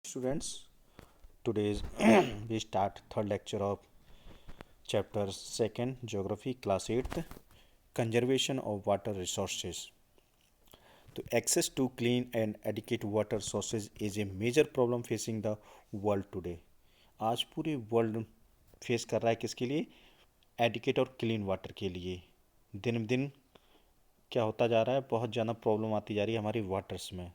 Students, today we start third lecture of chapter second geography class 8th conservation of water resources. So access to clean and adequate water sources is a major problem facing the world today. आज पूरे world face कर रहा है किसके लिए? Adequate और clean water के लिए। दिन दिन क्या होता जा रहा है, बहुत ज़्यादा प्रॉब्लम आती जा रही है हमारी वाटर्स में,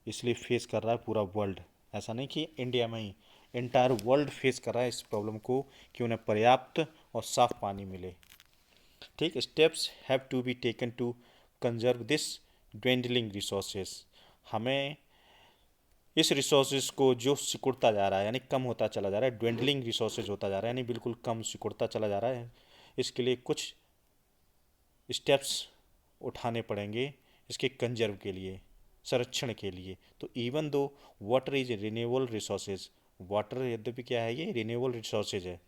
इसलिए फेस कर रहा है पूरा वर्ल्ड। ऐसा नहीं कि इंडिया में ही, इंटायर वर्ल्ड फेस कर रहा है इस प्रॉब्लम को कि उन्हें पर्याप्त और साफ पानी मिले। ठीक, steps have to be taken to conserve this dwindling resources. हमें इस रिसोर्सेज को जो सिकुड़ता जा रहा है, यानी कम होता चला जा रहा है, ड्वेंडलिंग रिसोर्सेज होता जा रहा है, यानी बिल्कुल कम सिकुड़ता चला जा रहा है, इसके लिए कुछ स्टेप्स उठाने पड़ेंगे इसके कंजर्व के लिए, संरक्षण के लिए। तो even though water is renewable resources, water यद्यपि क्या है, ये रिन्यूएबल रिसोर्सेज है,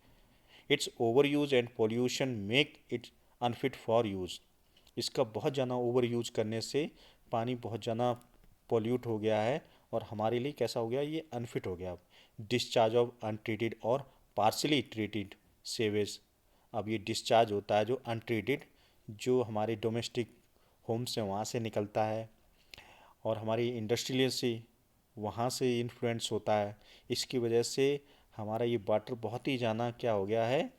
it's over use and pollution make it unfit for use. इसका बहुत ज़्यादा ओवर यूज करने से पानी बहुत ज़्यादा पॉल्यूट हो गया है और हमारे लिए कैसा हो गया, ये अनफिट हो गया। अब डिस्चार्ज ऑफ अनट्रीटेड और पार्सली ट्रीटेड सेवेज, अब ये डिस्चार्ज होता है जो अनट्रीटेड, जो हमारे डोमेस्टिक होम से वहाँ से निकलता है और हमारी इंडस्ट्रियल से वहाँ से इन्फ्लुएंस होता है। इसकी वजह से हमारा ये वाटर बहुत ही ज़्यादा क्या हो गया है,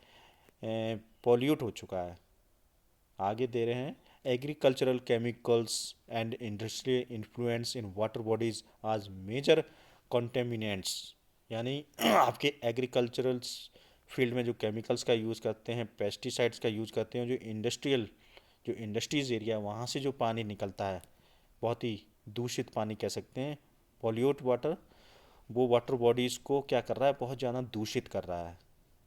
पॉल्यूट हो चुका है। आगे दे रहे हैं, agricultural chemicals and industrial influence in water bodies आज मेजर कॉन्टेमिनेंट्स, यानी आपके एग्रीकल्चरल फील्ड में जो केमिकल्स का यूज़ करते हैं, पेस्टिसाइड्स का यूज़ करते हैं, जो इंडस्ट्रीज़ एरिया वहाँ से जो पानी निकलता है, बहुत ही दूषित पानी कह सकते हैं, पॉल्यूट वाटर, वो वाटर बॉडीज़ को क्या कर रहा है, बहुत ज़्यादा दूषित कर रहा है,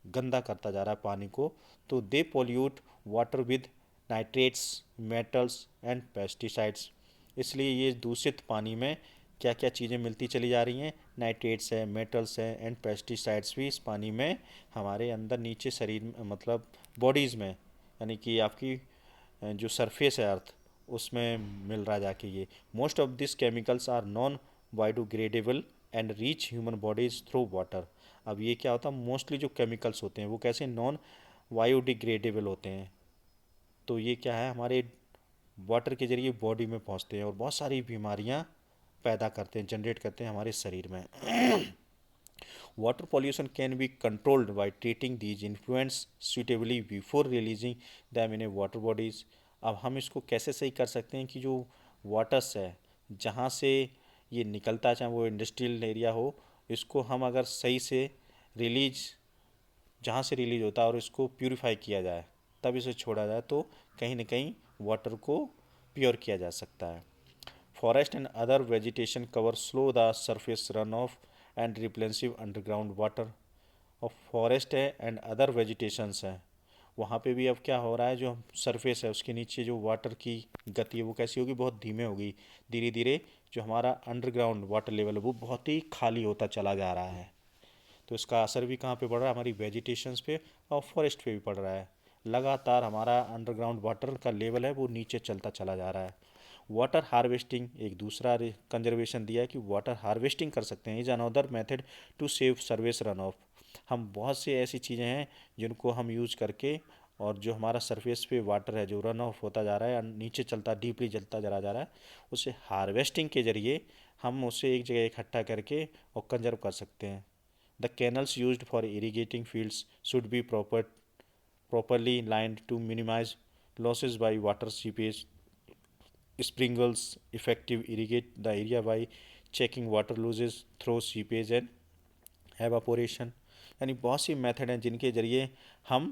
गंदा करता जा रहा है पानी को। तो they pollute water with nitrates, metals and pesticides. इसलिए ये दूषित पानी में क्या क्या चीज़ें मिलती चली जा रही हैं, नाइट्रेट्स है, मेटल्स है एंड पेस्टिसाइड्स भी इस पानी में हमारे अंदर नीचे शरीर में, मतलब बॉडीज़ में, यानी कि आपकी जो सरफेस है अर्थ, उसमें मिल रहा है जाके। ये most of this chemicals are non biodegradable and reach human bodies through water. अब ये क्या होता है, मोस्टली जो केमिकल्स होते हैं वो कैसे नॉन बायोडिग्रेडेबल होते हैं, तो ये क्या है, हमारे वाटर के जरिए बॉडी में पहुंचते हैं और बहुत सारी बीमारियां पैदा करते हैं, जनरेट करते हैं हमारे शरीर में। Water pollution can be controlled by treating these influence suitably before releasing them in A water bodies. अब हम इसको कैसे सही कर सकते हैं कि जो वाटर्स है जहाँ से ये निकलता है, चाहे वो इंडस्ट्रियल एरिया हो, इसको हम अगर सही से रिलीज, जहाँ से रिलीज होता है और इसको प्यूरिफाई किया जाए, तब इसे छोड़ा जाए, तो कहीं ना कहीं वाटर को प्योर किया जा सकता है। Forest and other vegetation cover slow the surface run off and replenish underground water. और फॉरेस्ट है एंड अदर वेजिटेशंस है, वहाँ पे भी अब क्या हो रहा है, जो सरफेस है उसके नीचे जो वाटर की गति है वो कैसी होगी, बहुत धीमे होगी। धीरे धीरे जो हमारा अंडरग्राउंड वाटर लेवल है वो बहुत ही खाली होता चला जा रहा है। तो इसका असर भी कहाँ पे पड़ रहा है, हमारी वेजिटेशंस पे और फॉरेस्ट पे भी पड़ रहा है। लगातार हमारा अंडरग्राउंड वाटर का लेवल है वो नीचे चलता चला जा रहा है। वाटर हार्वेस्टिंग एक दूसरा कंजर्वेशन दिया है कि वाटर हार्वेस्टिंग कर सकते हैं, is another method to save service run off. हम बहुत सी ऐसी चीज़ें हैं जिनको हम यूज करके, और जो हमारा सरफेस पे वाटर है जो रन ऑफ होता जा रहा है, नीचे चलता डीपली चलता चला जा रहा है, उसे हार्वेस्टिंग के जरिए हम उसे एक जगह इकट्ठा करके और कंजर्व कर सकते हैं। The canals used for irrigating fields should be properly lined to minimize losses by water seepage. Sprinkles effective irrigate the area by checking water losses through seepage and evaporation। यानी बहुत सी मेथड हैं जिनके जरिए हम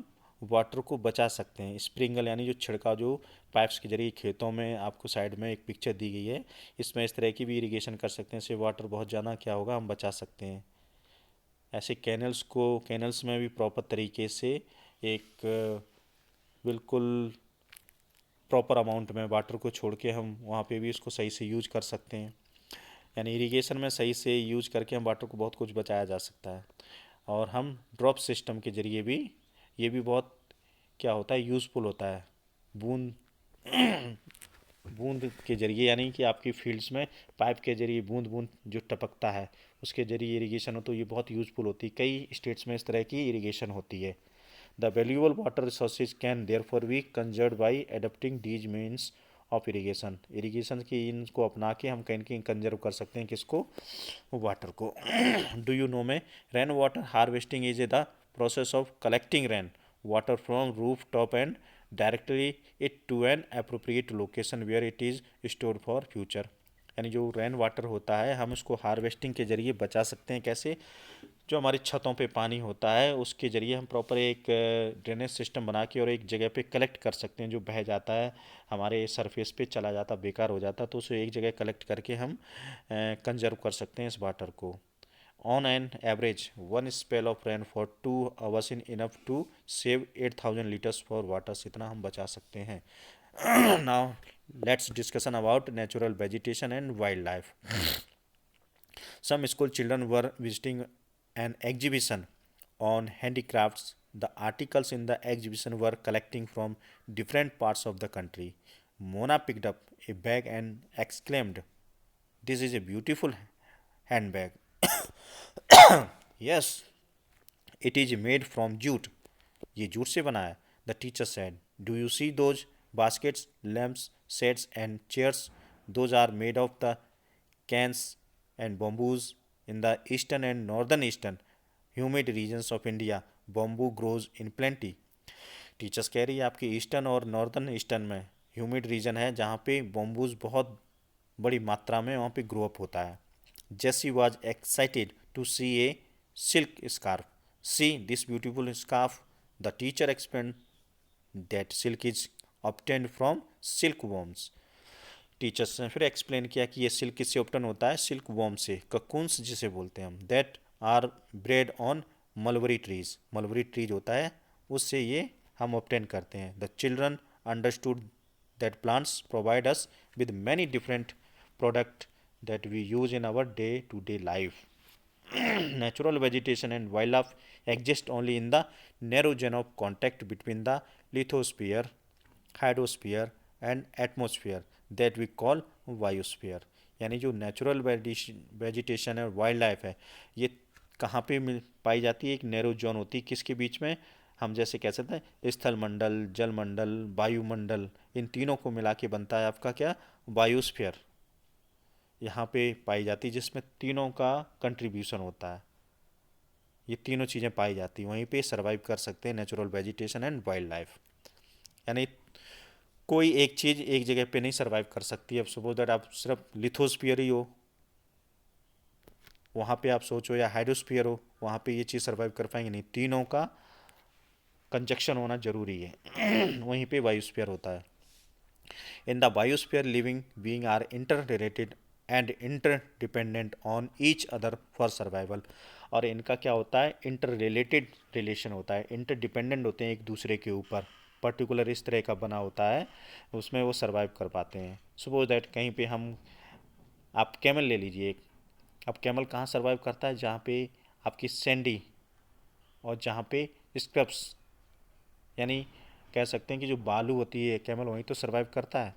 water को बचा सकते हैं। स्प्रिंगल यानी जो छिड़काव, जो पाइप्स के जरिए खेतों में, आपको साइड में एक पिक्चर दी गई है, इसमें इस तरह की भी इरिगेशन कर सकते हैं, इससे वाटर बहुत ज़्यादा क्या होगा, हम बचा सकते हैं। ऐसे कैनल्स में भी प्रॉपर तरीके से एक बिल्कुल प्रॉपर अमाउंट में वाटर को छोड़ के हम वहाँ पे भी इसको सही से यूज कर सकते हैं। यानी इरिगेशन में सही से यूज करके हम वाटर को बहुत कुछ बचाया जा सकता है। और हम ड्रॉप सिस्टम के जरिए भी, ये भी बहुत क्या होता है, यूज़फुल होता है। बूंद बूंद के जरिए, यानी कि आपकी फील्ड्स में पाइप के जरिए बूंद बूंद जो टपकता है उसके जरिए इरिगेशन हो, तो ये बहुत यूज़फुल होती है। कई स्टेट्स में इस तरह की इरिगेशन होती है। The valuable water resources can therefore be conserved by adopting these means of irrigation. Irrigation की इनको अपना के हम कहीं ना कहीं कंजर्व कर सकते हैं, किसको, वाटर को। डू यू नो में rain water harvesting is the process of collecting rain water from roof top and directly it to an appropriate location where it is store for future. यानी जो rain water होता है हम उसको harvesting के जरिए बचा सकते हैं। कैसे? जो हमारी छतों पे पानी होता है उसके ज़रिए हम प्रॉपर एक ड्रेनेज सिस्टम बना के और एक जगह पे कलेक्ट कर सकते हैं। जो बह जाता है हमारे सरफेस पे चला जाता, बेकार हो जाता, तो उसे एक जगह कलेक्ट करके हम कंजर्व कर सकते हैं इस वाटर को। On an average one spell of rain for 2 hours in enough to save 8,000 litres for waters, इतना हम बचा सकते हैं। Now let's discussion about natural vegetation and wild life. Some school children were visiting an exhibition on handicrafts. The articles in the exhibition were collecting from different parts of the country. Mona picked up a bag and exclaimed, "This is a beautiful handbag." Yes, it is made from jute. ये jute से बना है। The teacher said, "Do you see those baskets, lamps, sets and chairs? Those are made of the canes and bamboos in the eastern and northern eastern humid regions of India. Bamboo grows in plenty." Teachers कह रही है आपके eastern और northern eastern में humid reason है जहाँ पे bamboos बहुत बड़ी मात्रा में वहाँ पे ग्रो अप होता है। Jessie was excited to see a silk scarf. See this beautiful scarf, the teacher explain that silk is obtained from silk worms. Teachers ने फिर एक्सप्लेन किया कि ये सिल्क किससे ऑप्टन होता है, सिल्क वॉर्म से, ककून्स जिसे बोलते हैं हम, that are bred on mulberry trees. Mulberry trees होता है उससे ये हम ऑप्टेन करते हैं। The children understood that plants provide us with many different product that we use in our day to day life. Natural vegetation and wildlife exist only in the narrow zone of contact between the lithosphere, hydrosphere and atmosphere that we call biosphere। यानी जो natural vegetation है, wild life है, ये कहाँ पे मिल पाई जाती है? एक नैरो जोन होती है, किसके बीच में? हम जैसे कह सकते हैं स्थल मंडल, जल मंडल, वायुमंडल, इन तीनों को मिला के बनता है आपका क्या, बायोस्फीयर। यहाँ पे पाई जाती है जिसमें तीनों का कंट्रीब्यूशन होता है, ये तीनों चीज़ें पाई जाती हैं, वहीं पे सर्वाइव कर सकते हैं natural vegetation and wild life. यानी कोई एक चीज़ एक जगह पे नहीं सर्वाइव कर सकती। अब सपोज दैट आप सिर्फ लिथोस्फीयर ही हो, वहाँ पे आप सोचो, या हाइड्रोस्फीयर हो, वहाँ पे ये चीज़ सर्वाइव कर पाएंगे नहीं, तीनों का कंजक्शन होना जरूरी है। वहीं पे बायोस्फीयर होता है। In the biosphere living being are inter related and interdependent on each other for survival. और इनका क्या होता है, इंटर रिलेटेड रिलेशन होता है, इंटरडिपेंडेंट होते हैं एक दूसरे के ऊपर, पर्टिकुलर इस तरह का बना होता है, उसमें वो सर्वाइव कर पाते हैं। सपोज दैट कहीं पे हम, आप कैमल ले लीजिए एक। अब कैमल कहाँ सर्वाइव करता है? जहाँ पे आपकी सैंडी और जहाँ पे स्क्रब्स, यानी कह सकते हैं कि जो बालू होती है, कैमल वहीं तो सर्वाइव करता है।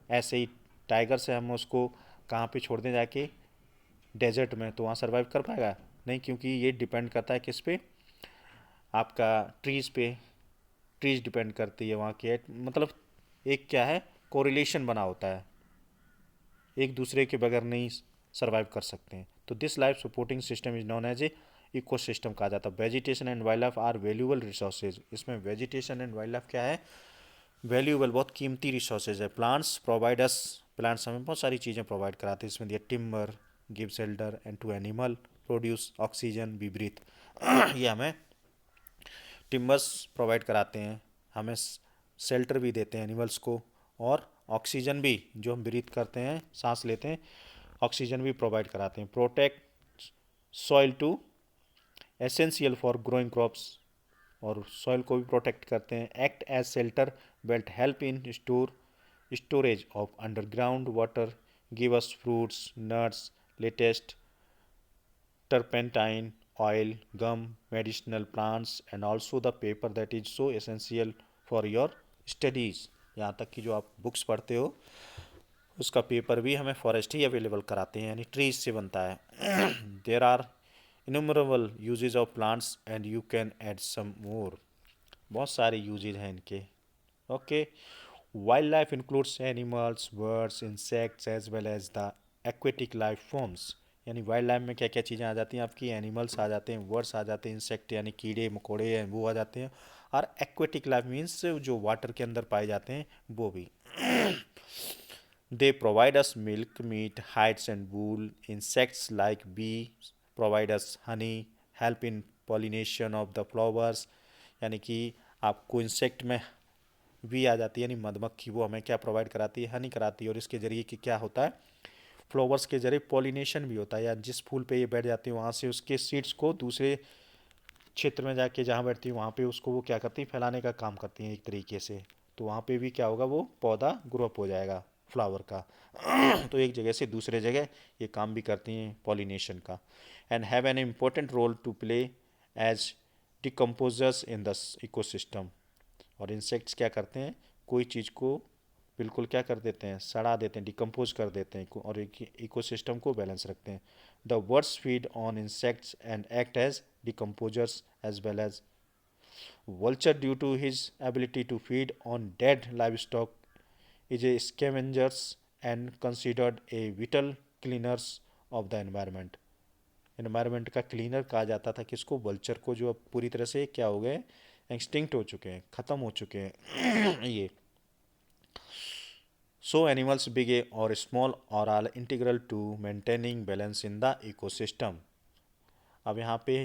ऐसे ही टाइगर से हम उसको कहाँ पे छोड़ दें जाके, डेजर्ट में, तो वहाँ सर्वाइव कर पाएगा नहीं, क्योंकि ये डिपेंड करता है किस पे, आपका ट्रीज़ पे। ट्रीज डिपेंड करती है वहाँ की, मतलब एक क्या है, कोरिलेशन बना होता है, एक दूसरे के बगैर नहीं सर्वाइव कर सकते हैं। तो this life supporting system is known as a ecosystem कहा जाता है। Vegetation and wild life are valuable resources. इसमें वेजिटेशन एंड वाइल्ड लाइफ क्या है, वैल्यूएबल, बहुत कीमती रिसोर्सेज है। प्लांट्स प्रोवाइड अस, प्लांट्स हमें बहुत सारी चीज़ें प्रोवाइड कराते हैं। इसमें दिया timber, give shelter and to animal, produce oxygen, we breathe. ये हमें टिम्बर्स प्रोवाइड कराते हैं, हमें शेल्टर भी देते हैं एनिमल्स को, और ऑक्सीजन भी, जो हम ब्रीथ करते हैं, सांस लेते हैं, ऑक्सीजन भी प्रोवाइड कराते हैं। Protect soil to essential for growing crops, और सॉइल को भी प्रोटेक्ट करते हैं। Act as shelter belt, help in storage of underground water, give us fruits, nuts, latest turpentine, oil, gum, medicinal plants, and also the paper that is so essential for your studies. यहाँ तक कि जो आप books पढ़ते हो उसका paper भी हमें फॉरेस्ट ही अवेलेबल कराते हैं, यानी ट्रीज से बनता है। There are innumerable uses of plants and you can add some more. बहुत सारे यूजेज हैं इनके। Okay, wildlife includes animals, birds, insects as well as the aquatic life forms. यानी वाइल्ड लाइफ में क्या क्या चीज़ें आ जाती हैं आपकी, एनिमल्स आ जाते हैं, बर्ड्स आ जाते हैं, इंसेक्ट यानी कीड़े मकोड़े हैं वो आ जाते हैं, और एक्वेटिक लाइफ मीन्स जो वाटर के अंदर पाए जाते हैं वो भी। They provide us milk, meat, hides and wool. Insects like bees provide us honey, help in pollination of the flowers. यानी कि आपको इंसेक्ट में भी आ जाती है, यानी मधुमक्खी, वो हमें क्या प्रोवाइड कराती है, हनी कराती है, और इसके जरिए कि क्या होता है, फ्लावर्स के जरिए पॉलिनेशन भी होता है, या जिस फूल पे ये बैठ जाती है वहाँ से उसके सीड्स को दूसरे क्षेत्र में जाके जहाँ बैठती है वहाँ पे उसको वो क्या करती है, फैलाने का काम करती हैं एक तरीके से। तो वहाँ पे भी क्या होगा, वो पौधा ग्रो अप हो जाएगा फ्लावर का। तो एक जगह से दूसरे जगह ये काम भी करती हैं पॉलिनेशन का। And have an important role to play as decomposers in the ecosystem. और इंसेक्ट्स क्या करते हैं, कोई चीज़ को बिल्कुल क्या कर देते हैं, सड़ा देते हैं, डिकम्पोज कर देते हैं, और इकोसिस्टम को बैलेंस रखते हैं। The birds feed on insects and act as decomposers as well as vulture due to his ability to feed on dead livestock is a scavengers and considered a vital cleaners of the environment। Environment का cleaner कहा जाता था किसको, vulture को, जो अब पूरी तरह से क्या हो गए, एक्सटिंक्ट हो चुके हैं, ख़त्म हो चुके हैं ये। सो एनिमल्स बिग ए और स्मॉल और are integral to maintaining balance in the ecosystem. अब यहाँ पे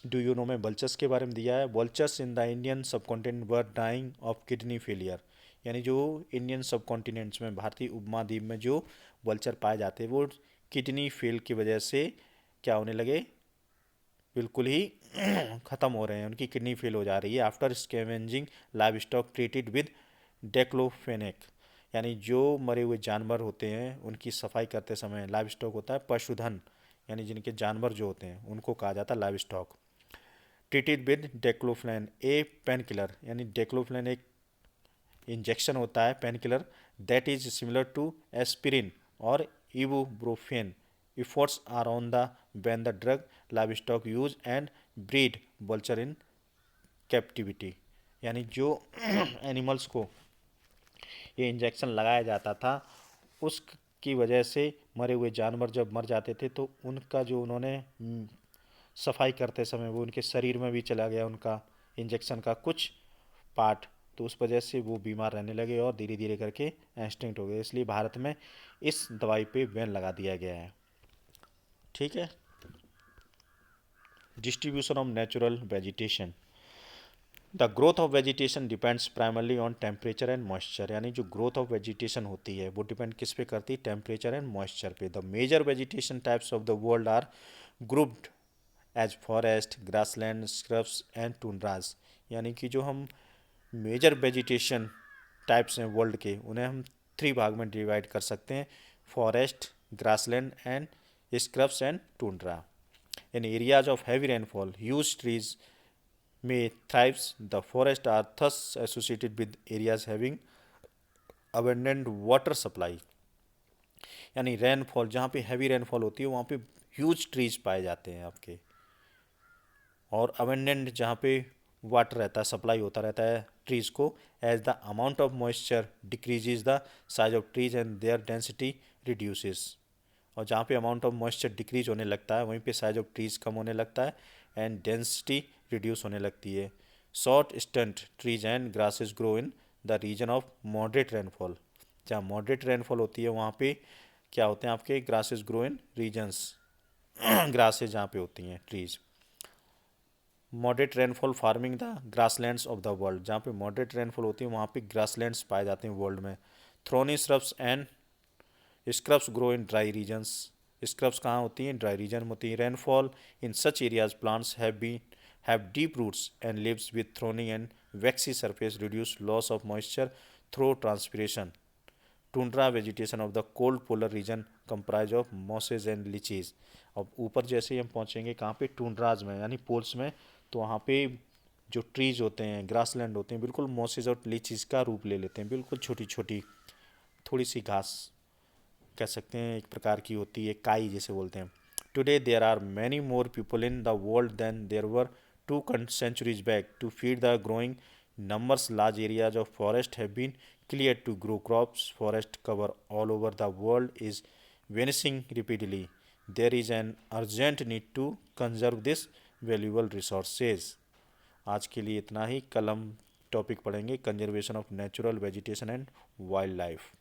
डू यू नो में वल्चर्स के बारे में दिया है। Vultures in the Indian subcontinent were dying of kidney failure. यानी जो इंडियन सब कॉन्टिनेंट्स में, भारतीय उपमहाद्वीप में जो वल्चर पाए जाते हैं वो किडनी फेल की वजह से क्या होने लगे, बिल्कुल ही ख़त्म हो रहे हैं, उनकी किडनी फेल हो जा रही है। After scavenging livestock treated with diclofenac. यानी जो मरे हुए जानवर होते हैं उनकी सफाई करते समय, लाइव स्टॉक होता है पशुधन, यानी जिनके जानवर जो होते हैं उनको कहा जाता है livestock. Treated with diclofenac a painkiller. यानी डेक्लोफ्लेन एक इंजेक्शन होता है, painkiller, that is similar to aspirin और ibuprofen. Efforts are on the ban the drug livestock use and breed vulture in captivity. यानी जो animals को ये injection लगाया जाता था उसकी वजह से मरे हुए जानवर जब मर जाते थे तो उनका जो उन्होंने सफाई करते समय वो उनके शरीर में भी चला गया उनका इंजेक्शन का कुछ पार्ट, तो उस वजह से वो बीमार रहने लगे और धीरे धीरे करके एक्सटिंक्ट हो गए। इसलिए भारत में इस दवाई पे बैन लगा दिया गया है। ठीक है। Distribution of natural vegetation. The growth of vegetation depends primarily on temperature and moisture. यानी जो ग्रोथ ऑफ वेजिटेशन होती है वो डिपेंड किस पे करती है, टेम्परेचर एंड मॉइस्चर पे। The major vegetation types of the world are grouped as forest, grassland, scrubs and tundras. यानी कि जो हम मेजर वेजिटेशन टाइप्स हैं वर्ल्ड के, उन्हें हम 3 भाग में डिवाइड कर सकते हैं, forest, grassland and scrubs and tundra. In areas of heavy rainfall huge trees में thrives. The forest are thus associated with areas having abundant water supply. यानी रेनफॉल, जहाँ पे हैवी रेनफॉल होती है वहाँ पे ह्यूज ट्रीज पाए जाते हैं आपके, और अबेंडेंट जहाँ पे वाटर रहता है, सप्लाई होता रहता है ट्रीज को। As the amount of moisture decreases the size of trees and their density reduces. और जहाँ पे अमाउंट ऑफ मॉइस्चर डिक्रीज होने लगता है वहीं पे साइज ऑफ ट्रीज कम होने लगता है एंड डेंसिटी रिड्यूस होने लगती है। Short stunt trees and grasses grow in the region of moderate rainfall. जहाँ मॉडरेट रेनफॉल होती है वहाँ पे क्या होते हैं आपके, grasses grow in regions, grasses जहाँ पे होती हैं trees. Moderate rainfall farming the grasslands of the world. जहाँ पे मॉडरेट रेनफॉल होती है वहाँ पे ग्रासलैंड्स पाए जाते हैं वर्ल्ड में। Thorny shrubs and scrubs grow in dry regions. Scrubs कहाँ होती हैं, ड्राई रीजन में होती हैं। Rainfall in such areas plants have deep roots and leaves with thorny and waxy surface reduce loss of moisture through transpiration. Tundra vegetation of the cold polar region comprise of mosses and lychees। अब ऊपर जैसे ही हम पहुँचेंगे कहाँ पे, टूंड्राज में, यानी poles में, तो वहाँ पे जो ट्रीज होते हैं, ग्रासलैंड होते हैं, बिल्कुल मॉसेज और लीचीज का रूप ले लेते हैं। बिल्कुल छोटी छोटी थोड़ी सी घास कह सकते हैं, एक प्रकार की होती है, काई जैसे बोलते हैं। Today there are many more people in the world than there were 2 centuries back. To feed the growing numbers, large areas of forest have been cleared to grow crops. Forest cover all over the world is vanishing rapidly. There is an urgent need to conserve this valuable resources. आज के लिए इतना ही। कल हम topic पढ़ेंगे conservation of natural vegetation and wild life.